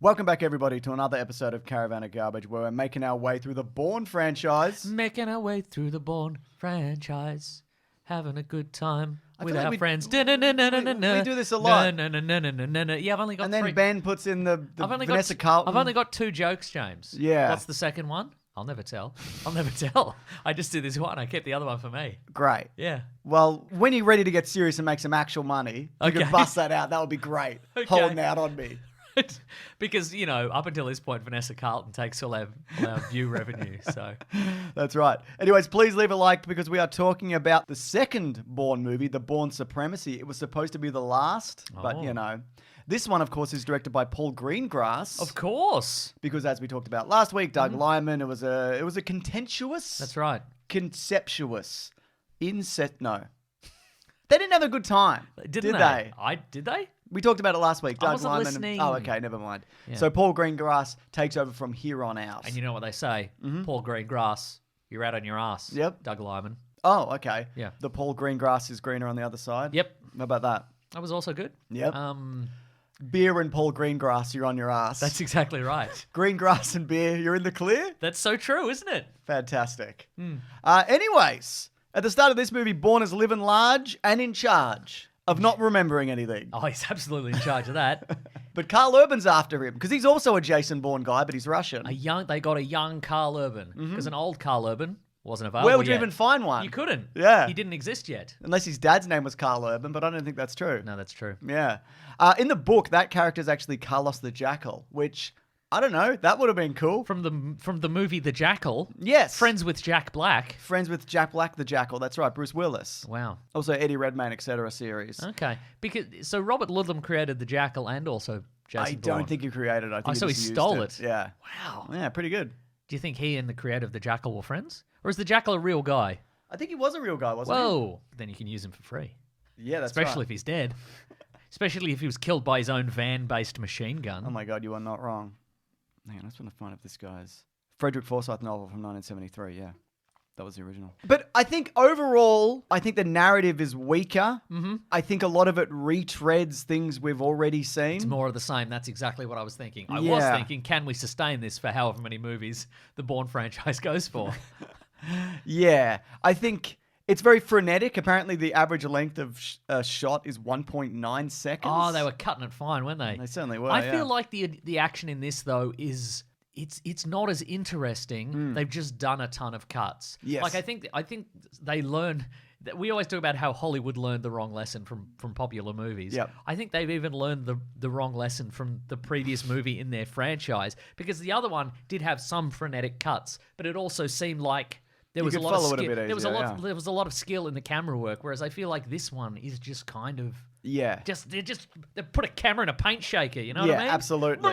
Welcome back, everybody, to another episode of Caravan of Garbage, where we're making our way through the Bourne franchise. Making our way through the Bourne franchise, having a good time with feel like our we- friends. We do this a lot. Yeah, I've only got And then three. Ben puts in the I've only Vanessa got, Carlton. I've only got 2 jokes, James. Yeah. What's the second one? I'll never tell. I just do this one. I keep the other one for me. Great. Yeah. Well, when you're ready to get serious and make some actual money, you Okay. can bust that out. That would be great. Okay. Holding out on me. Because, up until this point, Vanessa Carlton takes all our view revenue. So, That's right. Anyways, please leave a like because we are talking about the second Bourne movie, the Bourne Supremacy. It was supposed to be the last, but Oh. This one, of course, is directed by Paul Greengrass. of course. Because as we talked about last week, Doug Liman, it was a contentious. That's right. Conceptuous. No. They didn't have a good time. Did they? Did they? We talked about it last week. Doug wasn't Liman. listening. Oh, okay, never mind. Yeah. So Paul Greengrass takes over from here on out. And you know what they say? Paul Greengrass, you're out on your ass. Yep. Doug Liman. Oh, okay. Yeah. The Paul Greengrass is greener on the other side. Yep. How about that? That was also good. Yep. Um, Beer and Paul Greengrass, you're on your ass. that's exactly right. Greengrass and beer, you're in the clear? That's so true, isn't it? Fantastic. Anyways, at the start of this movie, Bourne is living large and in charge of not remembering anything. Oh, he's absolutely in charge of that. But Carl Urban's after him because he's also a Jason Bourne guy, but he's Russian. They got a young Carl Urban because an old Carl Urban wasn't available. Where would you yet. even find one? You couldn't. Yeah. He didn't exist yet. Unless his dad's name was Carl Urban, but I don't think that's true. No, that's true. Yeah. In the book, that character is actually Carlos the Jackal, which, I don't know, that would have been cool. From the movie The Jackal. Yes. Friends with Jack Black. Friends with Jack Black the Jackal, that's right, Bruce Willis. Wow. Also Eddie Redmayne, etc. series. Okay. So Robert Ludlum created The Jackal and also Jason I Bourne. don't think he created it. I think so he just used stole it. Yeah. Wow. Yeah, pretty good. Do you think he and the creator of The Jackal were friends? Or is The Jackal a real guy? I think he was a real guy, wasn't Whoa. Then you can use him for free. he? Yeah, that's Especially right. if he's dead. Especially if he was killed by his own van-based machine gun. Oh my God, you are not wrong. Hang on, I just want to find if this guy's Frederick Forsyth novel from 1973. Yeah, that was the original. But I think overall, the narrative is weaker. Mm-hmm. I think a lot of it retreads things we've already seen. It's more of the same. That's exactly what I was thinking. I was Yeah. thinking, can we sustain this for however many movies the Bourne franchise goes for? Yeah, I think it's very frenetic. Apparently, the average length of a shot is 1.9 seconds. Oh, they were cutting it fine, weren't they? They certainly were. I yeah. feel like the action in this though is it's not as interesting. They've just done a ton of cuts. Yes. Like I think they learn. We always talk about how Hollywood learned the wrong lesson from popular movies. Yep. I think they've even learned the wrong lesson from the previous movie in their franchise because the other one did have some frenetic cuts, but it also seemed like there was a could lot of follow it a skill. bit There was a easier, lot. yeah. There was a lot of skill in the camera work, whereas I feel like this one is just kind of Yeah. they put a camera in a paint shaker. You know what I mean? Absolutely.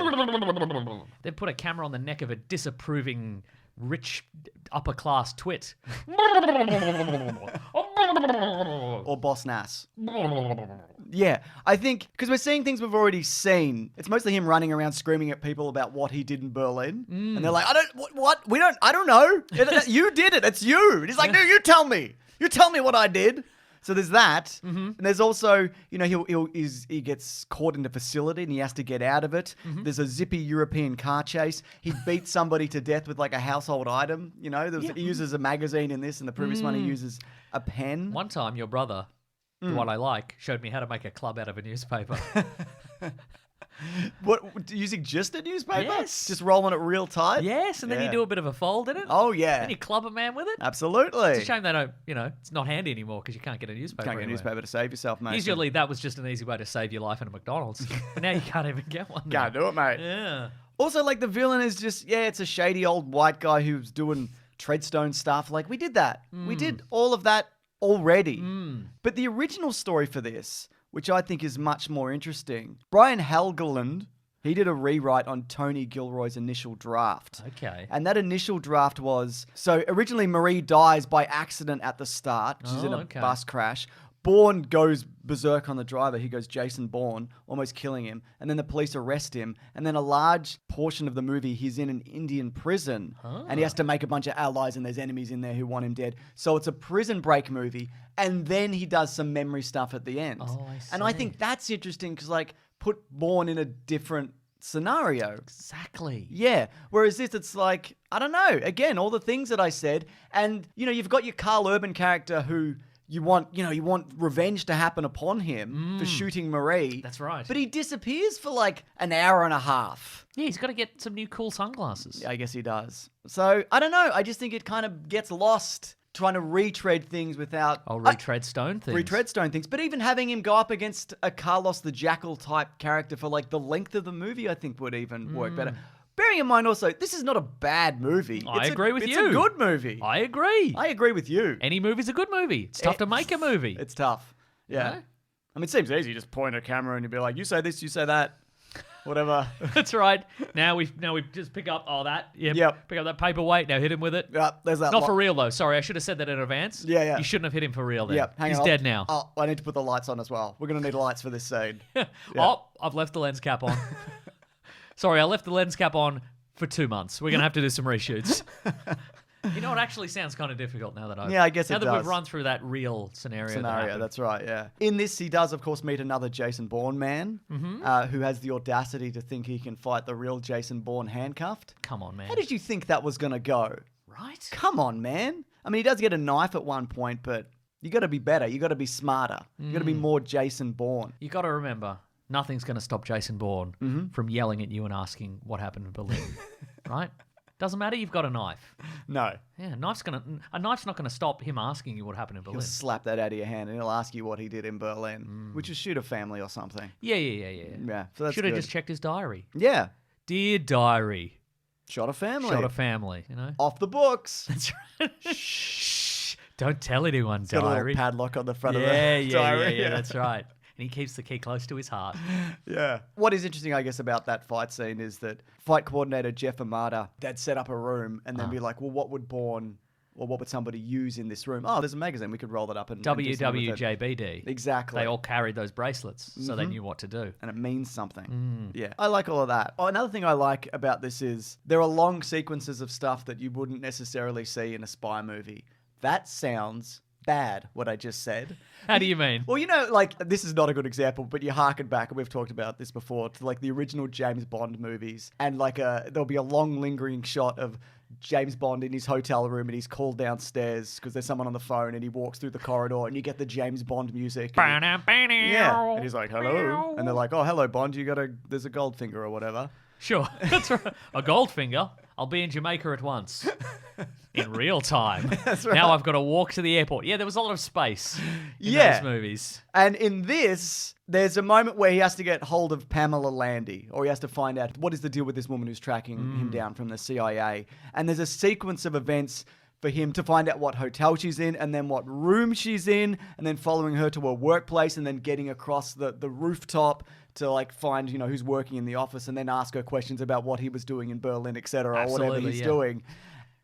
They put a camera on the neck of a disapproving rich upper class twit. Or Boss Nass. Yeah, I think because we're seeing things we've already seen. It's mostly him running around screaming at people about what he did in Berlin, and they're like, "I don't what I don't know. You did it. It's you." And he's like, "No, you tell me. You tell me what I did." So there's that, and there's also, he gets caught in a facility and he has to get out of it. There's a zippy European car chase. He beats somebody to death with like a household item. He uses a magazine in this, and the previous one he uses a pen. One time, your brother, the one I like, showed me how to make a club out of a newspaper. What, using just a newspaper? Yes. Just rolling it real tight? Yes, and then you Yeah. do a bit of a fold in it. Oh, yeah. Then you club a man with it. Absolutely. It's a shame they don't, it's not handy anymore because you can't get a newspaper. Can't get a anywhere. newspaper to save yourself, mate. Usually that was just an easy way to save your life in a McDonald's. But now you can't even get one. Can't do it, mate. Yeah. Also, like, the villain is just, it's a shady old white guy who's doing Treadstone stuff. Like, we did that. We did all of that already. But the original story for this, which I think is much more interesting, Brian Helgeland, he did a rewrite on Tony Gilroy's initial draft. Okay. And that initial draft was, so originally Marie dies by accident at the start. She's in a okay. bus crash. Bourne goes berserk on the driver. He goes Jason Bourne, almost killing him. And then the police arrest him. And then a large portion of the movie, he's in an Indian prison. And he has to make a bunch of allies, and there's enemies in there who want him dead. So it's a prison break movie. And then he does some memory stuff at the end. Oh, I see. And I think that's interesting because, like, put Bourne in a different scenario. Exactly. Yeah. Whereas this, it's like, I don't know. Again, all the things that I said. And, you've got your Carl Urban character who you want revenge to happen upon him for shooting Marie. That's right. But he disappears for like an hour and a half. Yeah, he's got to get some new cool sunglasses. I guess he does. So, I don't know. I just think it kind of gets lost trying to retread things without... retread stone things. Retread stone things. But even having him go up against a Carlos the Jackal type character for like the length of the movie, I think would even work better. Bearing in mind also, this is not a bad movie. I agree with you. It's a good movie. I agree. I agree with you. Any movie's a good movie. It's tough to make a movie. It's tough. Yeah. You know? I mean, it seems easy. Just point a camera and you'd be like, you say this, you say that. Whatever. That's right. Now we just pick up that. Yep. Pick up that paperweight. Now hit him with it. Yeah, there's that. Not for real though. Sorry, I should have said that in advance. Yeah. You shouldn't have hit him for real then. Yeah. He's dead now. Oh, I need to put the lights on as well. We're gonna need lights for this scene. Yeah. Oh, I've left the lens cap on. Sorry, I left the lens cap on for 2 months. We're gonna have to do some reshoots. You know, it actually sounds kind of difficult now that I've... Yeah, I guess it does. does. Now that we've run through that real scenario. That's right, yeah. In this, he does, of course, meet another Jason Bourne man who has the audacity to think he can fight the real Jason Bourne handcuffed. Come on, man. How did you think that was going to go? Right? Come on, man. I mean, he does get a knife at one point, but you got to be better. You got to be smarter. You got to be more Jason Bourne. You got to remember, nothing's going to stop Jason Bourne from yelling at you and asking what happened in Berlin. Right? Doesn't matter, you've got a knife. No. Yeah, a knife's not gonna stop him asking you what happened in Berlin. He'll slap that out of your hand and he'll ask you what he did in Berlin, which is shoot a family or something. Yeah. Yeah, so that's Should have good. just checked his diary. Yeah. Dear diary. Shot a family. Shot a family, you know? Off the books. That's right. Shh. Don't tell anyone, Got a little diary. padlock on the front of the diary. Yeah, that's right. And he keeps the key close to his heart. Yeah. What is interesting, I guess, about that fight scene is that fight coordinator Jeff Amata, they'd set up a room and then be like, well, what would Bourne or what would somebody use in this room? Oh, there's a magazine. We could roll that up and do something with it. WWJBD. Exactly. They all carried those bracelets, so they knew what to do. And it means something. Yeah. I like all of that. Oh, another thing I like about this is there are long sequences of stuff that you wouldn't necessarily see in a spy movie. That sounds bad, what I just said. How do you mean? Well, like, this is not a good example, but you harken back, and we've talked about this before, to like the original James Bond movies, and like there'll be a long lingering shot of James Bond in his hotel room, and he's called downstairs because there's someone on the phone, and he walks through the corridor, and you get the James Bond music. Yeah, and he's like, hello. And they're like, oh, hello, Bond, there's a Goldfinger or whatever. Sure, that's right. A Goldfinger. I'll be in Jamaica at once. In real time. That's right. Now I've got to walk to the airport. Yeah, there was a lot of space in those movies. And in this, there's a moment where he has to get hold of Pamela Landy, or he has to find out what is the deal with this woman who's tracking him down from the CIA. And there's a sequence of events for him to find out what hotel she's in, and then what room she's in, and then following her to her workplace, and then getting across the rooftop to like find, who's working in the office, and then ask her questions about what he was doing in Berlin, etc., or whatever he's doing.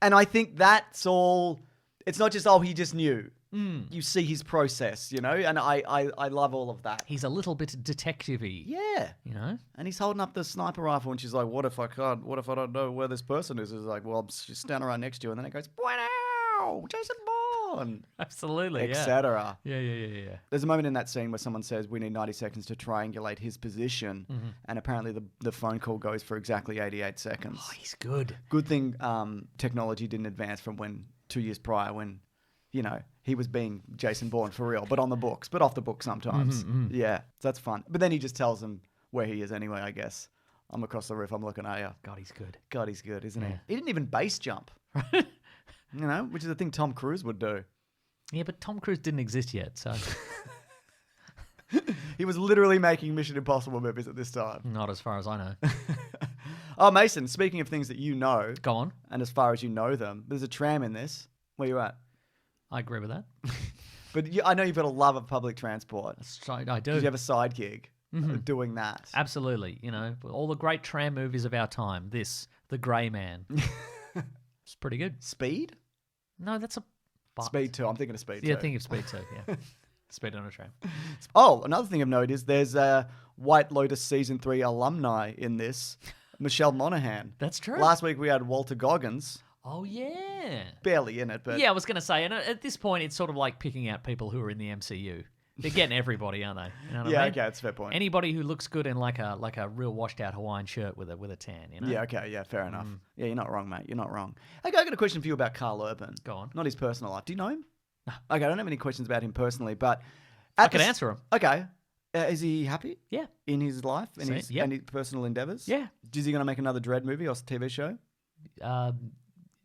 And I think that's all. It's not just, he just knew. You see his process, and I love all of that. He's a little bit detective-y. Yeah. And he's holding up the sniper rifle, and she's like, what if I don't know where this person is? He's like, well, I'm just standing right next to you. And then it goes, wow, Jason Bourne. Absolutely, etc. Yeah. There's a moment in that scene where someone says, we need 90 seconds to triangulate his position. And apparently the phone call goes for exactly 88 seconds. Oh, he's good. Good thing technology didn't advance from 2 years prior when, he was being Jason Bourne for real, but on the books, but off the book sometimes. Yeah, so that's fun. But then he just tells them where he is anyway, I guess. I'm across the roof, I'm looking at you. God, he's good. God, he's good, isn't he? He didn't even base jump. Which is the thing Tom Cruise would do. Yeah, but Tom Cruise didn't exist yet, so... He was literally making Mission Impossible movies at this time. Not as far as I know. Oh, Mason, speaking of things that you know... Go on. And as far as you know them, there's a tram in this. Where you at? I agree with that. But I know you've got a love of public transport. That's right, I do. Did you have a side gig doing that? Absolutely. All the great tram movies of our time. This, The Grey Man. It's pretty good. Speed? No, that's a... Speed 2. I'm thinking of Speed 2. Yeah, think of Speed 2, yeah. Speed on a tram. Oh, another thing of note is there's a White Lotus Season 3 alumni in this. Michelle Monaghan. That's true. Last week we had Walter Goggins. Oh, yeah. Barely in it, but... Yeah, I was going to say, and at this point, it's sort of like picking out people who are in the MCU. They're getting everybody, aren't they? You know what Yeah, I mean? okay, that's a fair point. Anybody who looks good in like a real washed out Hawaiian shirt with a tan, you know? Yeah, okay, yeah, fair enough. Yeah, you're not wrong, mate. You're not wrong. Okay, I got a question for you about Carl Urban. Go on. Not his personal life. Do you know him? Okay, I don't have any questions about him personally, but I could answer them. Okay, is he happy? Yeah. In his life and See, his yep. and his personal endeavors? Yeah. Is he going to make another Dread movie or TV show?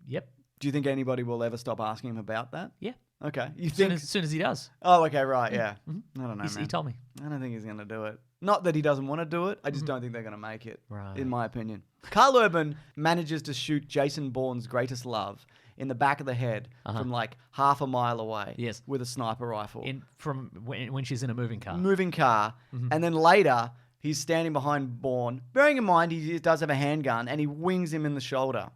Yep. Do you think anybody will ever stop asking him about that? Yeah. Okay, you Soon think? as he does. Oh, okay, right, yeah. I don't know, man. He told me. I don't think he's going to do it. Not that he doesn't want to do it. I just don't think they're going to make it, Right. in my opinion. Carl Urban manages to shoot Jason Bourne's greatest love in the back of the head from like half a mile away. Yes. With a sniper rifle. From when she's in a moving car. Moving car. And then later, he's standing behind Bourne. Bearing in mind, he does have a handgun and he wings him in the shoulder.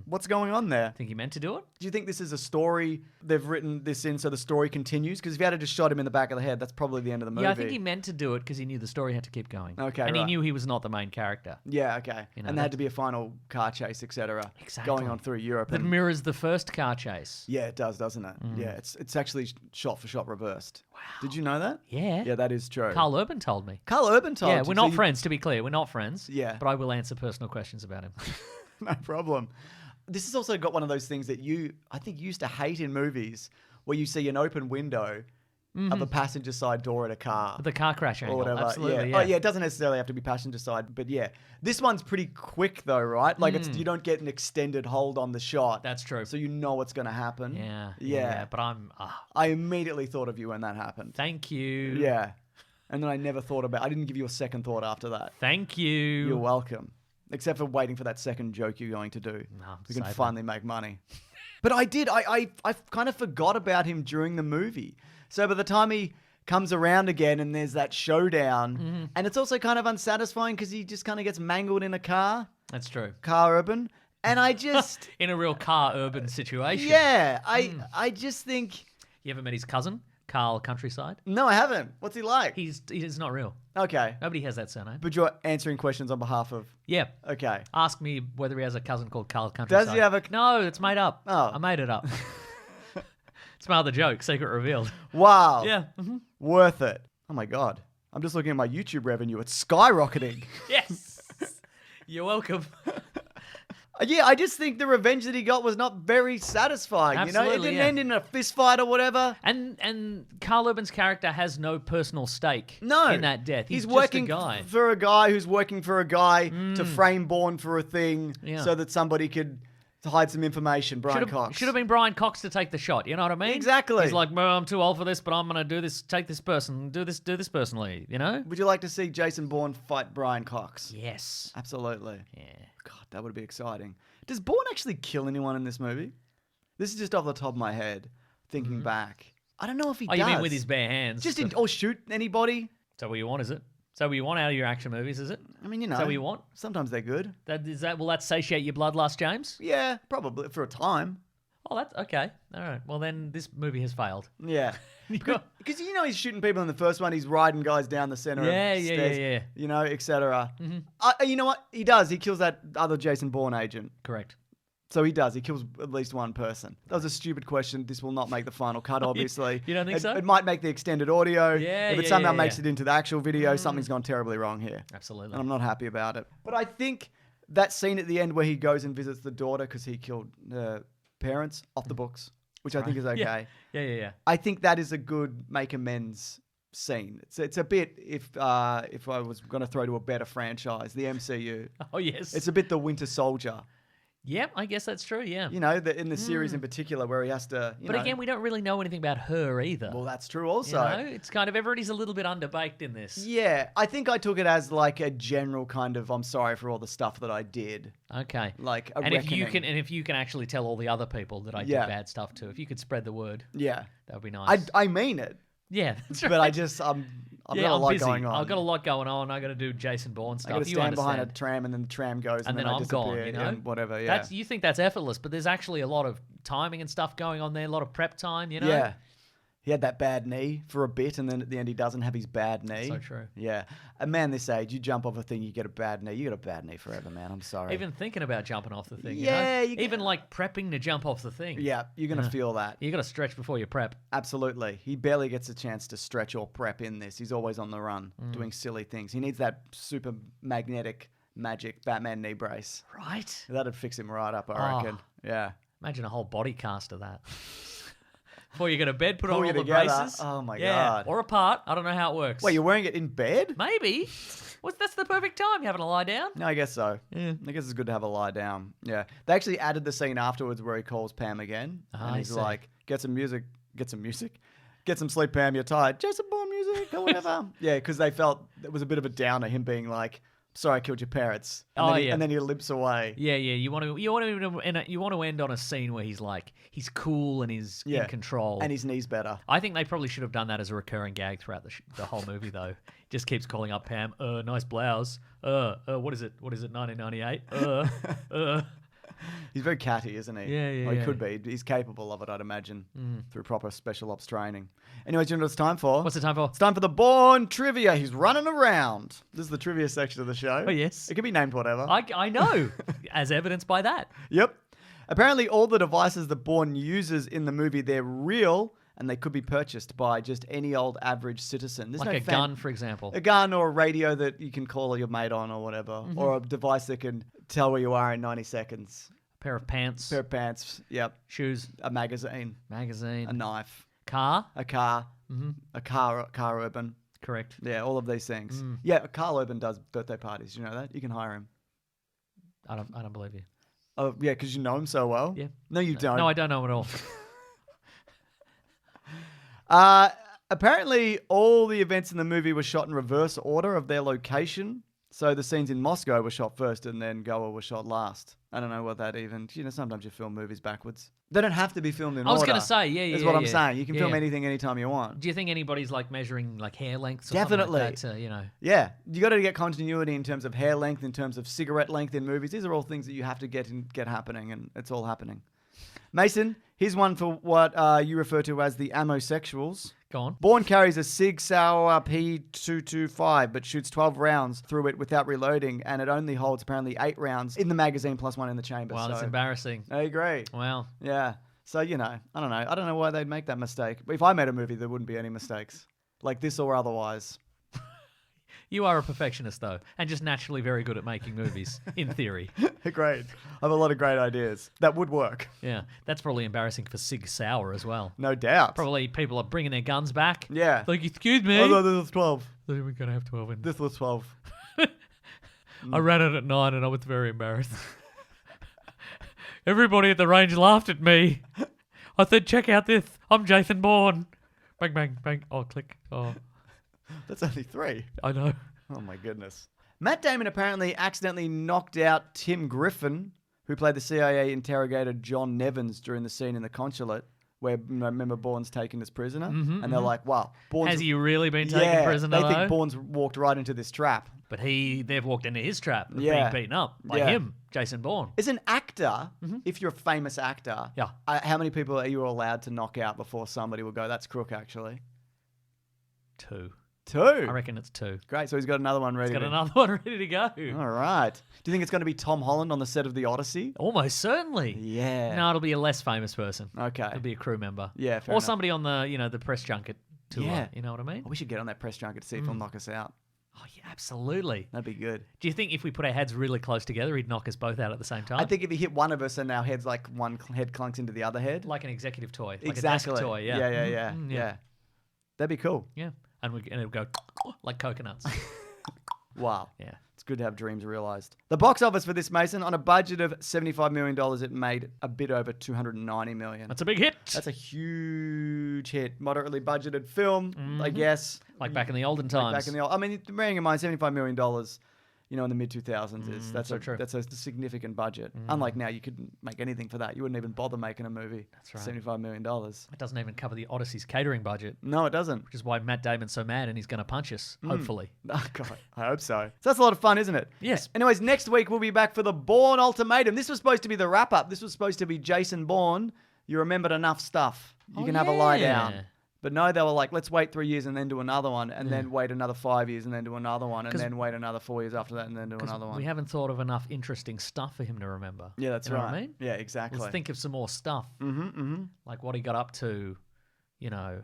What's going on there? Think he meant to do it? Do you think this is a story they've written this in so the story continues? Because if you had just shot him in the back of the head, that's probably the end of the movie. Yeah, I think he meant to do it because he knew the story had to keep going. Okay, and he right. knew he was not the main character. Yeah, okay. You know, and there had to be a final car chase, etc. Exactly. Going on through Europe. That And mirrors the first car chase. yeah, it does, doesn't it? Yeah, it's actually shot for shot reversed. Wow. Did you know that? Yeah. Yeah, that is true. Carl Urban told me. Carl Urban told Yeah, you, we're so not you- friends, to be clear. We're not friends. Yeah. But I will answer personal questions about him. No problem. This has also got one of those things that I think you used to hate in movies where you see an open window of a passenger side door at a car. The car crash Or angle. whatever. Absolutely, yeah. yeah. Oh, yeah, it doesn't necessarily have to be passenger side, but yeah. This one's pretty quick though, right? Like you don't get an extended hold on the shot. That's true. So you know what's going to happen. Yeah. But I immediately thought of you when that happened. thank you. Yeah. And then I didn't give you a second thought after that. Thank you. You're welcome. Except for waiting for that second joke you're going to do. No, we can save finally make money. But I did. I kind of forgot about him during the movie. So by the time he comes around again and there's that showdown, and it's also kind of unsatisfying because he just kind of gets mangled in a car. That's true. Car Urban. And I just... In a real car urban situation. yeah. I just think... You ever met his cousin, Carl Countryside? No, I haven't. What's he like? He's not real. Okay. Nobody has that surname. But you're answering questions on behalf of... Yeah. Okay. Ask me whether he has a cousin called Carl Countryside. Does he have a... No, it's made up. Oh. I made it up. It's my other joke, secret revealed. Wow. Yeah. Worth it. Oh my God. I'm just looking at my YouTube revenue. It's skyrocketing. Yes. You're welcome. Yeah, I just think the revenge that he got was not very satisfying. It Absolutely, didn't yeah. end in a fist fight or whatever. And Carl Urban's character has no personal stake No. in that death. He's just working a guy. for a guy who's working for a guy to frame Bourne for a thing Yeah. so that somebody could hide some information. Brian Cox. Should have been Brian Cox to take the shot. You know what I mean? Exactly. He's like, well, I'm too old for this, but I'm gonna do this. Take this person. Do this personally. You know? Would you like to see Jason Bourne fight Brian Cox? Yes. Absolutely. Yeah. God, that would be exciting. Does Bourne actually kill anyone in this movie? This is just off the top of my head, thinking back. I don't know if he Oh, does. you mean with his bare hands? or shoot anybody? Is that what you want? Is it? Is that what you want out of your action movies? Is it? I mean, Is that what you want? Sometimes they're good. Will that satiate your bloodlust, James? Yeah, probably for a time. Oh, that's okay. All right. Well, then this movie has failed. Yeah. Because he's shooting people in the first one. He's riding guys down the center of stairs. Yeah. etc. You know what? He does. He kills that other Jason Bourne agent. Correct. So he does. He kills at least one person. That was a stupid question. This will not make the final cut, obviously. You don't think so? It might make the extended audio. Yeah, If it yeah, somehow yeah, makes yeah. it into the actual video, something's gone terribly wrong here. Absolutely. And I'm not happy about it. But I think that scene at the end where he goes and visits the daughter because he killed parents off the books, which I think is okay. Yeah. I think that is a good make amends scene. It's a bit if I was going to throw to a better franchise, the MCU. Oh, yes. It's a bit the Winter Soldier. Yep, I guess that's true, yeah. You know, in the series in particular where he has to. But again, we don't really know anything about her either. Well, that's true also. You know, it's kind of everybody's a little bit underbaked in this. Yeah, I think I took it as like a general kind of I'm sorry for all the stuff that I did. Okay. Like a and reckoning. if you can actually tell all the other people that I did bad stuff to, if you could spread the word, Yeah. that would be nice. I mean it, yeah, that's right. but I've got a lot busy. going on. I've got a lot going on. I got to do Jason Bourne stuff. I got to You stand behind a understand. tram and then the tram goes And then I I'm gone, disappear you know? and whatever, yeah. You think that's effortless, but there's actually a lot of timing and stuff going on there, a lot of prep time, you know? Yeah. He had that bad knee for a bit, and then at the end he doesn't have his bad knee. So true. Yeah. A man this age, you jump off a thing, you get a bad knee. You got a bad knee forever, man. I'm sorry. Even thinking about jumping off the thing, Yeah, you know? Even like prepping to jump off the thing. Yeah, you're going to feel that. You got to stretch before you prep. Absolutely. He barely gets a chance to stretch or prep in this. He's always on the run, doing silly things. He needs that super magnetic magic Batman knee brace. Right? That'd fix him right up, I reckon. Yeah. Imagine a whole body cast of that. Before you go to bed, put Pull on you all the together. braces. Oh my God. Or apart. I don't know how it works. Wait, you're wearing it in bed? Maybe. That's the perfect time. You having a lie down? No, I guess so. Yeah. I guess it's good to have a lie down. Yeah. They actually added the scene afterwards where he calls Pam again. And he's like, get some music. Get some sleep, Pam. You're tired. Jason Bourne music or whatever. Yeah, because they felt it was a bit of a downer, him being like, sorry, I killed your parents. And then he limps away. Yeah. You want to end on a scene where he's like, he's cool and he's in control, and his knee's better. I think they probably should have done that as a recurring gag throughout the whole movie, though. Just keeps calling up Pam. Nice blouse. What is it? 1998. He's very catty, isn't he? Yeah. He could be. He's capable of it, I'd imagine, through proper special ops training. Anyways, you know what it's time for? What's the time for? It's time for the Bourne trivia. He's running around. This is the trivia section of the show. Oh, yes. It can be named whatever. I know, as evidenced by that. Yep. Apparently, all the devices that Bourne uses in the movie, they're real, and they could be purchased by just any old average citizen. There's like no a gun, for example. A gun or a radio that you can call your mate on or whatever. Or a device that can tell where you are in 90 seconds. Pair of pants. Yep. Shoes. A magazine. A knife. Car. A car. A car Urban. Correct. Yeah, all of these things. Yeah, Carl Urban does birthday parties. You know that? You can hire him. I don't believe you. Oh, yeah, because you know him so well? Yeah. No, you don't. No, I don't know him at all. Apparently, all the events in the movie were shot in reverse order of their location. So the scenes in Moscow were shot first and then Goa was shot last. I don't know what that even... You know, sometimes you film movies backwards. They don't have to be filmed in order. I was going to say, yeah. Is what I'm saying. You can film anything anytime you want. Do you think anybody's like measuring like hair lengths or Definitely. something like that to, you know? Yeah. You got to get continuity in terms of hair length, in terms of cigarette length in movies. These are all things that you have to get happening, and it's all happening. Mason, here's one for what you refer to as the ammosexuals. Go on. Bourne carries a Sig Sauer P225, but shoots 12 rounds through it without reloading, and it only holds apparently 8 rounds in the magazine plus 1 in the chamber. Wow, that's embarrassing. I agree. Wow. Yeah. So, you know, I don't know. I don't know why they'd make that mistake. But if I made a movie, there wouldn't be any mistakes. Like this or otherwise. You are a perfectionist, though, and just naturally very good at making movies, in theory. Great. I have a lot of great ideas. That would work. Yeah, that's probably embarrassing for Sig Sauer as well. No doubt. Probably people are bringing their guns back. Yeah. Like, excuse me. Oh, no, this was 12. We're going to have 12 in. This was 12. I ran it at 9 and I was very embarrassed. Everybody at the range laughed at me. I said, check out this. I'm Jason Bourne. Bang, bang, bang. Oh, click. Oh. That's only 3. I know. Oh, my goodness. Matt Damon apparently accidentally knocked out Tim Griffin, who played the CIA interrogator John Nevins during the scene in the consulate, where, remember, Bourne's taken as prisoner? And they're like, wow. Bourne's... Has he really been taken prisoner, they think though? Bourne's walked right into this trap. But they've walked into his trap of being beaten up by him, Jason Bourne. As an actor, if you're a famous actor, how many people are you allowed to knock out before somebody will go, that's crook, actually? 2. 2? I reckon it's 2. Great, so he's got another one ready. He's got another one ready to go. All right. Do you think it's going to be Tom Holland on the set of The Odyssey? Almost certainly. Yeah. No, it'll be a less famous person. Okay. It'll be a crew member. Yeah, fair Or enough. somebody on the, the press junket tour. Yeah. You know what I mean? Oh, we should get on that press junket to see if he'll knock us out. Oh, yeah, absolutely. That'd be good. Do you think if we put our heads really close together, he'd knock us both out at the same time? I think if he hit one of us and our heads, like one head clunks into the other head. Like an executive toy. Like Exactly. a desk toy, yeah. Yeah. That'd be cool. Yeah. And it would go like coconuts. Wow. Yeah. It's good to have dreams realised. The box office for this, Mason, on a budget of $75 million, it made a bit over $290 million. That's a big hit. That's a huge hit. Moderately budgeted film, I guess. Like back in the olden times. I mean, bearing in mind, $75 million, in the mid-2000s, that's a significant budget. Unlike now, you couldn't make anything for that. You wouldn't even bother making a movie. That's right. $75 million. It doesn't even cover the Odyssey's catering budget. No, it doesn't. Which is why Matt Damon's so mad and he's going to punch us, hopefully. Oh, God. I hope so. So that's a lot of fun, isn't it? Yes. Anyways, next week we'll be back for the Bourne Ultimatum. This was supposed to be the wrap-up. This was supposed to be Jason Bourne. You remembered enough stuff. You can have a lie down. But no, they were like, let's wait 3 years and then do another one, and then wait another 5 years and then do another one, and then wait another 4 years after that and then do another one. We haven't thought of enough interesting stuff for him to remember. Yeah, that's You know right. what I mean? Yeah, exactly. Let's think of some more stuff. Like what he got up to, you know.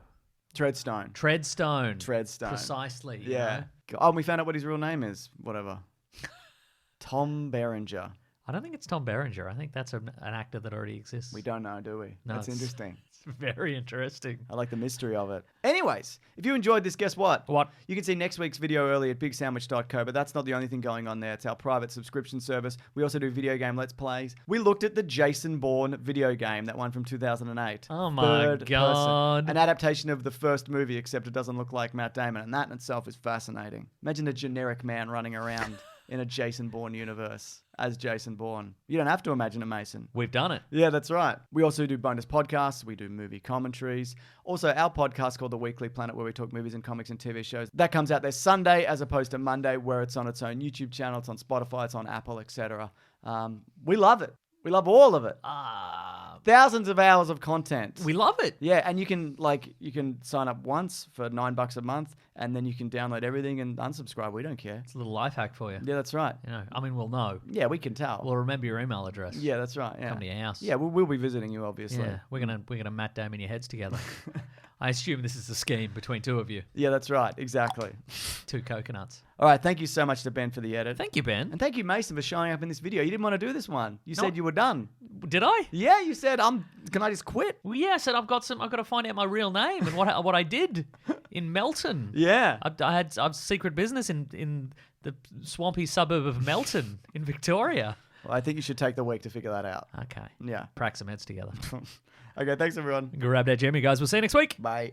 Treadstone. Treadstone. Precisely. You Yeah. know? Oh, and we found out what his real name is. Whatever. Tom Berenger. I don't think it's Tom Berenger. I think that's an actor that already exists. We don't know, do we? No, That's interesting. It's very interesting. I like the mystery of it. Anyways, if you enjoyed this, guess what? What? You can see next week's video early at bigsandwich.co, but that's not the only thing going on there. It's our private subscription service. We also do video game Let's Plays. We looked at the Jason Bourne video game, that one from 2008. Oh my Third God. person. An adaptation of the first movie, except it doesn't look like Matt Damon, and that in itself is fascinating. Imagine a generic man running around in a Jason Bourne universe as Jason Bourne. You don't have to imagine it, Mason. We've done it. Yeah, that's right. We also do bonus podcasts. We do movie commentaries. Also, our podcast called The Weekly Planet, where we talk movies and comics and TV shows. That comes out there Sunday as opposed to Monday, where it's on its own YouTube channel. It's on Spotify. It's on Apple, etc. We love it. We love all of it. Thousands of hours of content. We love it. Yeah, and you can sign up once for $9 a month, and then you can download everything and unsubscribe. We don't care. It's a little life hack for you. Yeah, that's right. You know, I mean, we'll know. Yeah, we can tell. We'll remember your email address. Yeah, that's right. Yeah. Come to your house. Yeah, we'll be visiting you, obviously. Yeah, we're gonna Matt Damon your heads together. I assume this is a scheme between two of you. Yeah, that's right. Exactly. Two coconuts. All right. Thank you so much to Ben for the edit. Thank you, Ben. And thank you, Mason, for showing up in this video. You didn't want to do this one. You said you were done. Did I? Yeah, you said, can I just quit? Well, yeah, I said I've got to find out my real name and what I did in Melton. Yeah. I've secret business in the swampy suburb of Melton in Victoria. Well, I think you should take the week to figure that out. Okay. Yeah. Crack some heads together. Okay, thanks, everyone. Grab that Jimmy, guys. We'll see you next week. Bye.